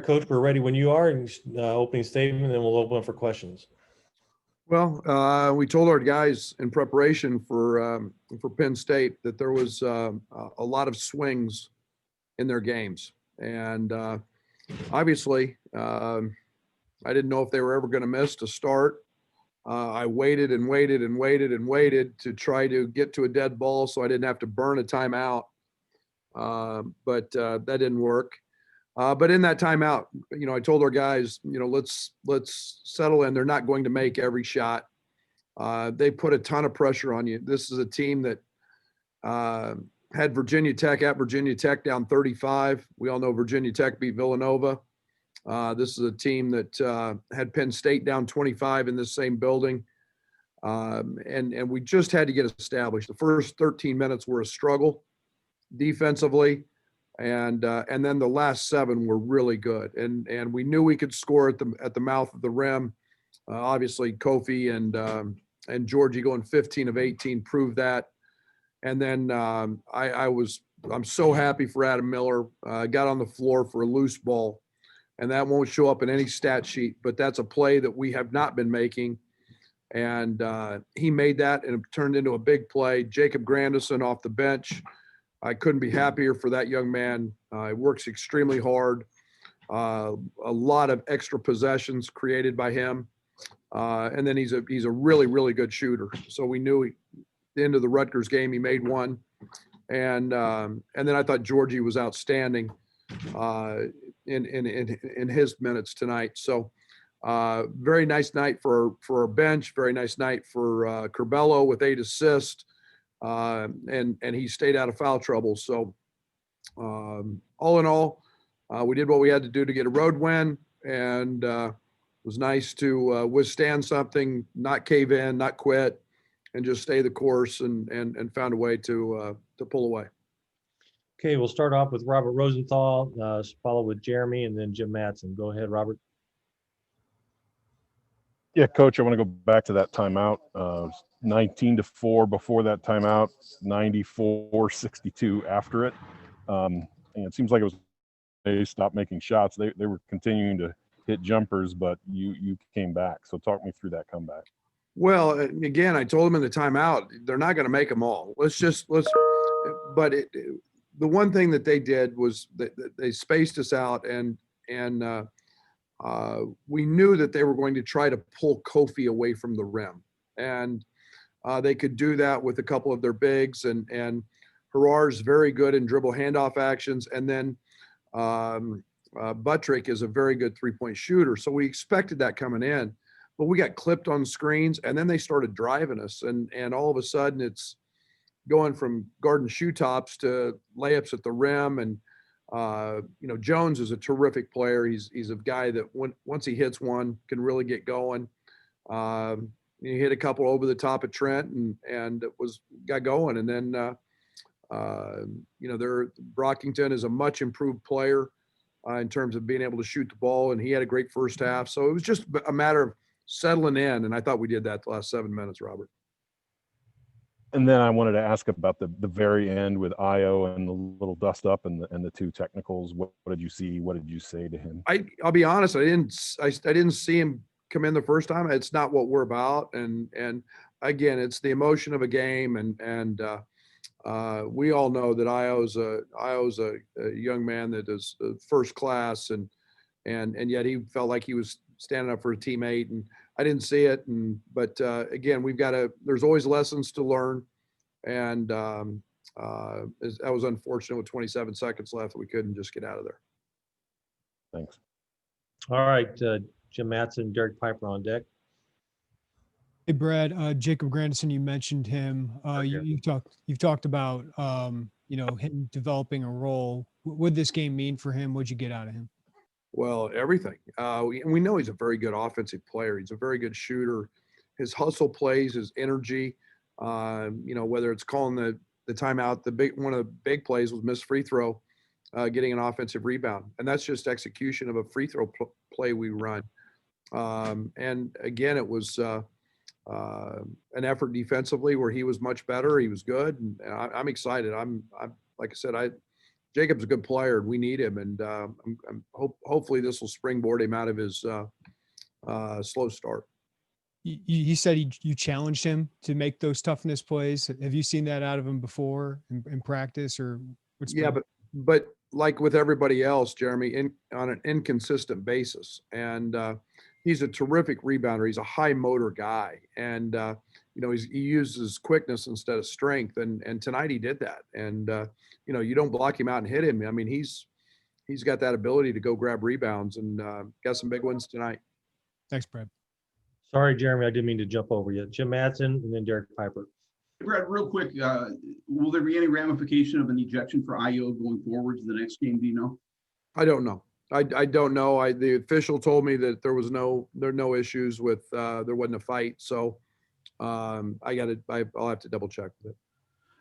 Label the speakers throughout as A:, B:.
A: Coach, we're ready when you are. Opening statement, and then we'll open up for questions.
B: Well, we told our guys in preparation for Penn State that there was a lot of swings in their games, and obviously, I didn't know if they were ever going to miss to start. I waited and waited and waited and waited to try to get to a dead ball so I didn't have to burn a timeout, but that didn't work. But in that timeout, I told our guys, let's settle in. They're not going to make every shot. They put a ton of pressure on you. This is a team that had Virginia Tech at Virginia Tech down 35. We all know Virginia Tech beat Villanova. This is a team that had Penn State down 25 in this same building. And we just had to get established. The first 13 minutes were a struggle defensively. And then the last 7 were really good, and we knew we could score at the mouth of the rim. Obviously, Kofi and Georgie going 15 of 18 proved that. And then I'm so happy for Adam Miller. Got on the floor for a loose ball, and that won't show up in any stat sheet, but that's a play that we have not been making, and he made that, and it turned into a big play. Jacob Grandison off the bench. I couldn't be happier for that young man. He works extremely hard. A lot of extra possessions created by him. And then he's a really, really good shooter. So we knew at the end of the Rutgers game, he made one. And then I thought Georgie was outstanding in his minutes tonight. So very nice night for our bench. Very nice night for Curbelo with 8 assists. And he stayed out of foul trouble. So all in all, we did what we had to do to get a road win, and it was nice to withstand something, not cave in, not quit, and just stay the course and found a way to pull away.
A: Okay, we'll start off with Robert Rosenthal, followed with Jeremy, and then Jim Matson. Go ahead, Robert.
C: Yeah, Coach, I want to go back to that timeout. 19-4 before that timeout, 94-62 after it. And it seems like it was they stopped making shots. They were continuing to hit jumpers, but you came back. So talk me through that comeback.
B: Well, again, I told them in the timeout, they're not going to make them all. But the one thing that they did was they spaced us out, and we knew that they were going to try to pull Kofi away from the rim. And they could do that with a couple of their bigs, and Harar's very good in dribble handoff actions. And then Buttrick is a very good three-point shooter. So we expected that coming in, but we got clipped on screens, and then they started driving us. And all of a sudden it's going from garden shoe tops to layups at the rim. And, Jones is a terrific player. He's a guy that once he hits one can really get going. He hit a couple over the top of Trent and it got going. And then, Brockington is a much improved player in terms of being able to shoot the ball, and he had a great first half. So it was just a matter of settling in, and I thought we did that the last 7 minutes, Robert.
C: And then I wanted to ask about the very end with Io and the little dust up and the 2 technicals. What did you see? What did you say to him?
B: I'll be honest, I didn't see him come in the first time. It's not what we're about, and again, it's the emotion of a game, and we all know that Io's a young man that is first class, and yet he felt like he was standing up for a teammate, and I didn't see it. But again, there's always lessons to learn, and that was unfortunate with 27 seconds left that we couldn't just get out of there.
C: Thanks.
A: All right, Jim Matson, Derek Piper on deck.
D: Hey, Brad, Jacob Grandison, you mentioned him. You've talked about, him developing a role. What would this game mean for him? What'd you get out of him?
B: Well, everything. We know he's a very good offensive player. He's a very good shooter. His hustle plays, his energy, whether it's calling the timeout, one of the big plays was missed free throw, getting an offensive rebound. And that's just execution of a free throw play we run. And again, it was an effort defensively where he was much better. He was good. And I'm excited. I'm like I said, Jacob's a good player and we need him. And hopefully this will springboard him out of his slow start.
D: He said you challenged him to make those toughness plays. Have you seen that out of him before in practice, or what's
B: Yeah, but like with everybody else, Jeremy, on an inconsistent basis. And he's a terrific rebounder. He's a high motor guy. And he uses quickness instead of strength. And tonight he did that. And you don't block him out and hit him. I mean, he's got that ability to go grab rebounds and got some big ones tonight.
D: Thanks, Brad.
A: Sorry, Jeremy, I didn't mean to jump over you. Jim Madsen and then Derek Piper.
E: Brad, real quick, will there be any ramification of an ejection for Io going forward to the next game? Do you know?
B: I don't know. I don't know. The official told me that there were no issues with there wasn't a fight. So I'll have to double check with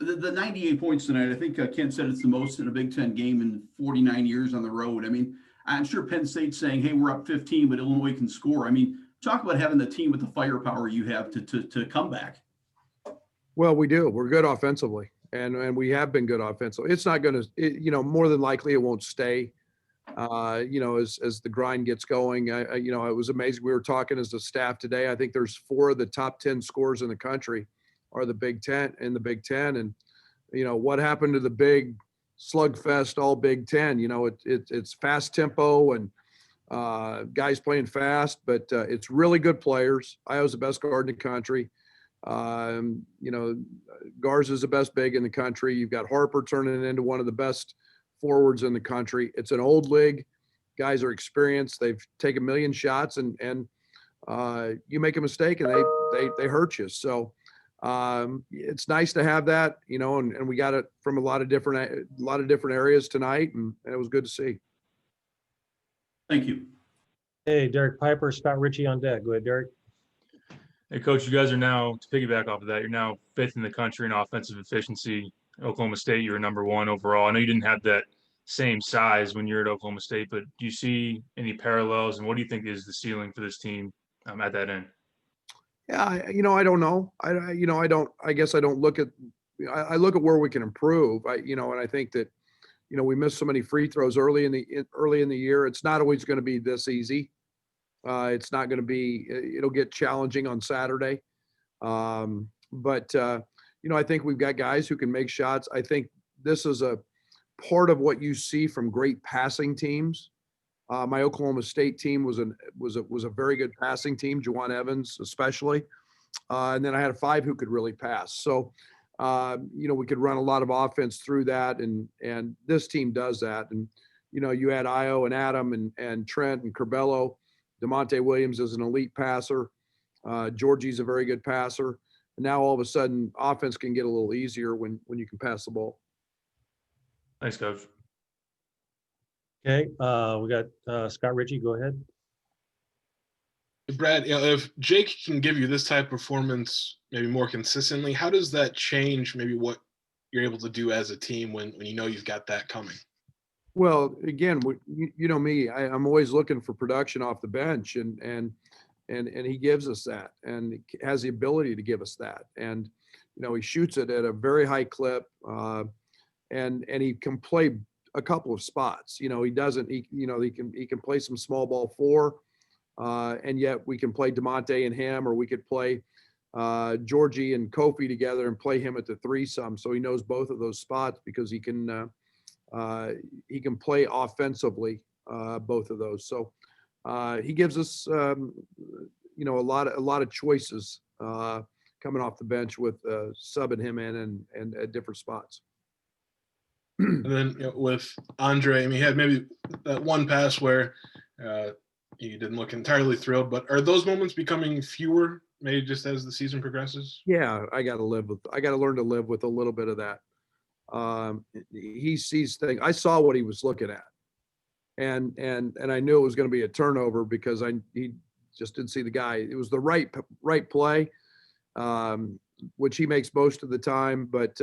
B: it.
E: The 98 points tonight, I think Kent said it's the most in a Big Ten game in 49 years on the road. I mean, I'm sure Penn State's saying, hey, we're up 15, but Illinois can score. I mean, talk about having the team with the firepower you have to come back.
B: Well, we do. We're good offensively, and we have been good offensively. It's not going to, more than likely it won't stay, as the grind gets going. It was amazing. We were talking as a staff today. I think there's 4 of the top 10 scores in the country are the Big Ten. And, what happened to the big slugfest, all Big Ten? It's fast tempo and guys playing fast, but it's really good players. Iowa's the best guard in the country. Garza's the best big in the country. You've got Harper turning into one of the best forwards in the country. It's an old league. Guys are experienced. They've taken a million shots, and you make a mistake and they hurt you. So it's nice to have that, and we got it from a lot of different areas tonight, and it was good to see.
E: Thank you.
A: Hey, Derek Piper, Scott Ritchie on deck. Go ahead, Derek.
F: Hey, Coach, you guys are now, to piggyback off of that, you're now 5th in the country in offensive efficiency. Oklahoma State, you were number 1 overall. I know you didn't have that same size when you're at Oklahoma State, but do you see any parallels, and what do you think is the ceiling for this team at that end?
B: Yeah, I don't know. I guess I don't look at – I look at where we can improve. And I think that, we missed so many free throws early in the year. It's not always going to be this easy. It's not going to be, it'll get challenging on Saturday. But I think we've got guys who can make shots. I think this is a part of what you see from great passing teams. My Oklahoma State team was a very good passing team, Juwan Evans especially. And then I had 5 who could really pass. So, we could run a lot of offense through that. And this team does that. And, you had Io and Adam and Trent and Curbelo. DeMonte Williams is an elite passer. Georgie's a very good passer. And now all of a sudden offense can get a little easier when you can pass the ball.
F: Thanks, Coach.
A: Okay, we got Scott Ritchie. Go ahead.
G: Brad, if Jake can give you this type of performance maybe more consistently, how does that change maybe what you're able to do as a team when you've got that coming?
B: Well, again, you know me, I'm always looking for production off the bench, and he gives us that, and has the ability to give us that. And, he shoots it at a very high clip, and he can play a couple of spots. He can play some small ball 4, and yet we can play DeMonte and him, or we could play Georgie and Kofi together and play him at the 3 some. So he knows both of those spots because he can play offensively, both of those. So he gives us, a lot of choices coming off the bench with subbing him in and at different spots.
G: And then with Andre, he had maybe that one pass where he didn't look entirely thrilled, but are those moments becoming fewer, maybe just as the season progresses?
B: Yeah, I got to learn to live with a little bit of that. He sees things. I saw what he was looking at, and I knew it was going to be a turnover because he just didn't see the guy. It was the right play, which he makes most of the time. But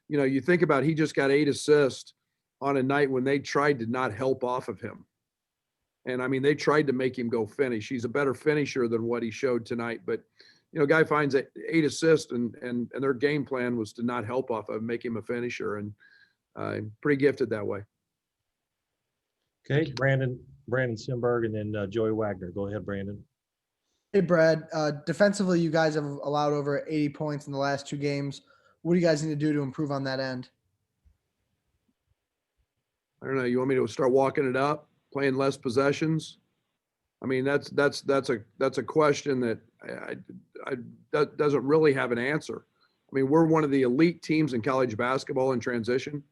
B: you think about he just got 8 assists on a night when they tried to not help off of him, and they tried to make him go finish. He's a better finisher than what he showed tonight, but. Guy finds 8 assists and their game plan was to not help off of make him a finisher. And pretty gifted that way.
A: Okay, Brandon Simberg, and then Joey Wagner. Go ahead, Brandon.
H: Hey, Brad. Defensively, you guys have allowed over 80 points in the last 2 games. What do you guys need to do to improve on that end?
B: I don't know. You want me to start walking it up, playing less possessions? I mean, that's a question that that doesn't really have an answer. I mean, we're one of the elite teams in college basketball in transition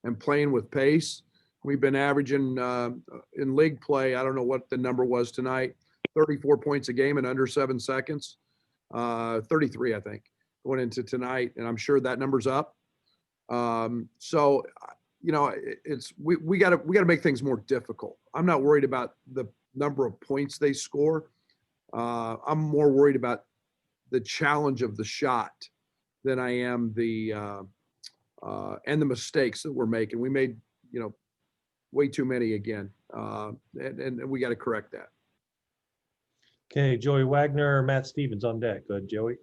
B: and playing with pace. We've been averaging in league play, I don't know what the number was tonight, 34 points a game in under 7 seconds, 33, I think, going into tonight. And I'm sure that number's up. So, you know, we got to make things more difficult. I'm not worried about the number of points they score. I'm more worried about the challenge of the shot than I am and the mistakes that we're making. We made, you know, way too many again. And we got to correct that.
A: Okay, Joey Wagner, Matt Stevens on deck. Go ahead, Joey.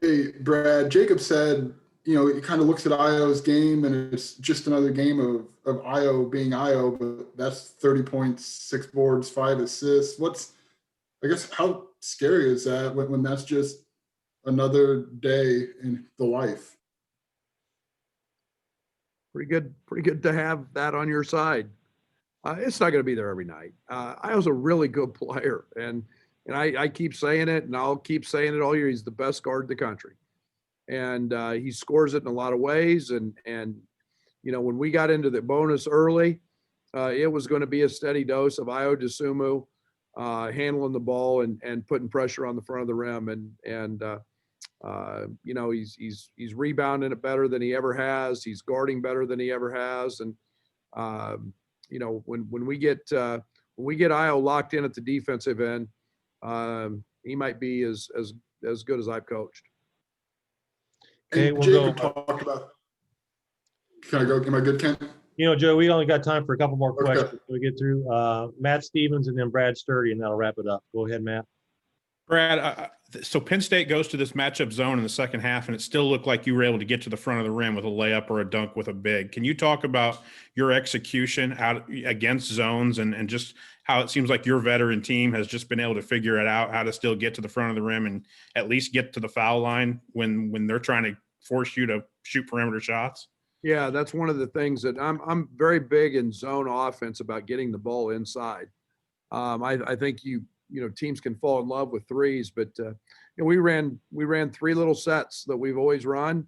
I: Hey, Brad, Jacob said, you know, he kind of looks at Io's game and it's just another game of Io being Io, but that's 30 points, 6 boards, 5 assists. I guess, how scary is that when that's just another day in the life?
B: Pretty good to have that on your side. It's not going to be there every night. Io's a really good player, and I keep saying it, and I'll keep saying it all year. He's the best guard in the country, and he scores it in a lot of ways. And you know, when we got into the bonus early, it was going to be a steady dose of Io DeSumo handling the ball and putting pressure on the front of the rim, and you know, he's rebounding it better than he ever has. He's guarding better than he ever has, and you know, when we get Io locked in at the defensive end, he might be as good as I've coached.
A: Okay,
I: And
A: we'll
I: Jacob
A: go.
I: talked about. Can I go? Am I good, Ken?
A: You know, Joe, we only got time for a couple more
I: Okay.
A: questions. We get through Matt Stevens and then Brad Sturdy, and that'll wrap it up. Go ahead, Matt.
J: Brad, so Penn State goes to this matchup zone in the second half, and it still looked like you were able to get to the front of the rim with a layup or a dunk with a big. Can you talk about your execution out against zones and just how it seems like your veteran team has just been able to figure it out, how to still get to the front of the rim and at least get to the foul line when they're trying to force you to shoot perimeter shots?
B: Yeah, that's one of the things that I'm very big in zone offense about getting the ball inside. I think you know, teams can fall in love with threes, but you know, we ran 3 little sets that we've always run.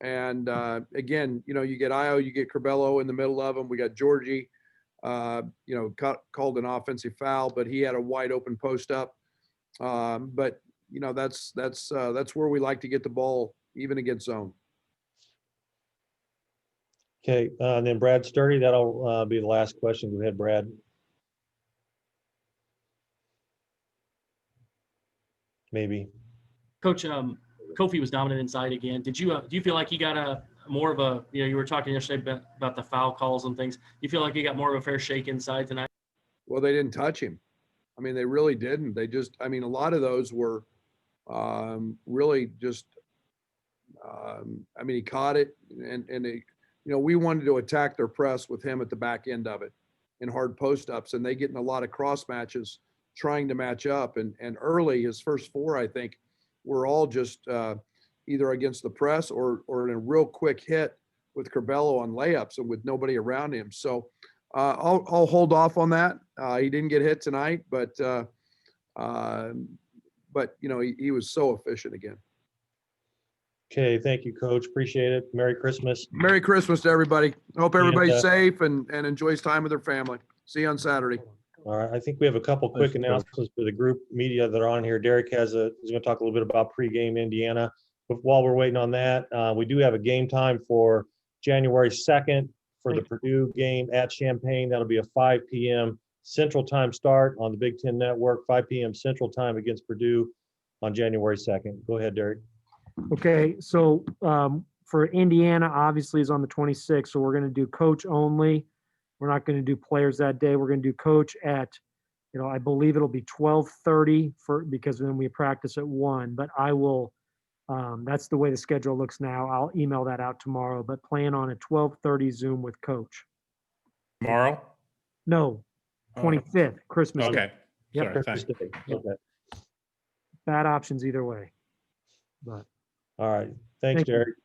B: And again, you know, you get Io, you get Curbelo in the middle of them. We got Georgie, you know, called an offensive foul, but he had a wide open post up. But you know, that's where we like to get the ball, even against zone.
A: Okay, and then Brad Sturdy, that'll be the last question. Go ahead, Brad. Maybe.
K: Coach, Kofi was dominant inside again. Do you feel like he got more of a, you know, you were talking yesterday about the foul calls and things. You feel like he got more of a fair shake inside tonight?
B: Well, they didn't touch him. I mean, they really didn't. They just, I mean, a lot of those were really just, I mean, he caught it and they, you know, we wanted to attack their press with him at the back end of it in hard post ups, and they get in a lot of cross matches trying to match up. And early, his first 4, I think, were all just either against the press or in a real quick hit with Curbelo on layups and with nobody around him. So I'll hold off on that. He didn't get hit tonight, but you know, he was so efficient again.
A: Okay, thank you, Coach. Appreciate it. Merry Christmas.
B: Merry Christmas to everybody. Hope everybody's safe and enjoys time with their family. See you on Saturday.
A: All right, I think we have a couple quick announcements for the group media that are on here. Derek is going to talk a little bit about pregame Indiana. But while we're waiting on that, we do have a game time for January 2nd for the Purdue game at Champaign. That'll be a 5 p.m. Central Time start on the Big Ten Network, 5 p.m. Central Time against Purdue on January 2nd. Go ahead, Derek.
L: Okay, so for Indiana, obviously, is on the 26th, so we're going to do coach only. We're not going to do players that day. We're going to do coach at, you know, I believe it'll be 12:30 because then we practice at 1. But I will That's the way the schedule looks now. I'll email that out tomorrow, but plan on a 12:30 Zoom with coach.
J: Tomorrow?
L: No,
J: Oh,
L: 25th, Christmas Day.
J: Okay.
L: Yep.
J: Sorry, thanks.
A: Okay.
L: Bad options either way. But
A: All right. Thanks,
L: Thank you.
A: Derek.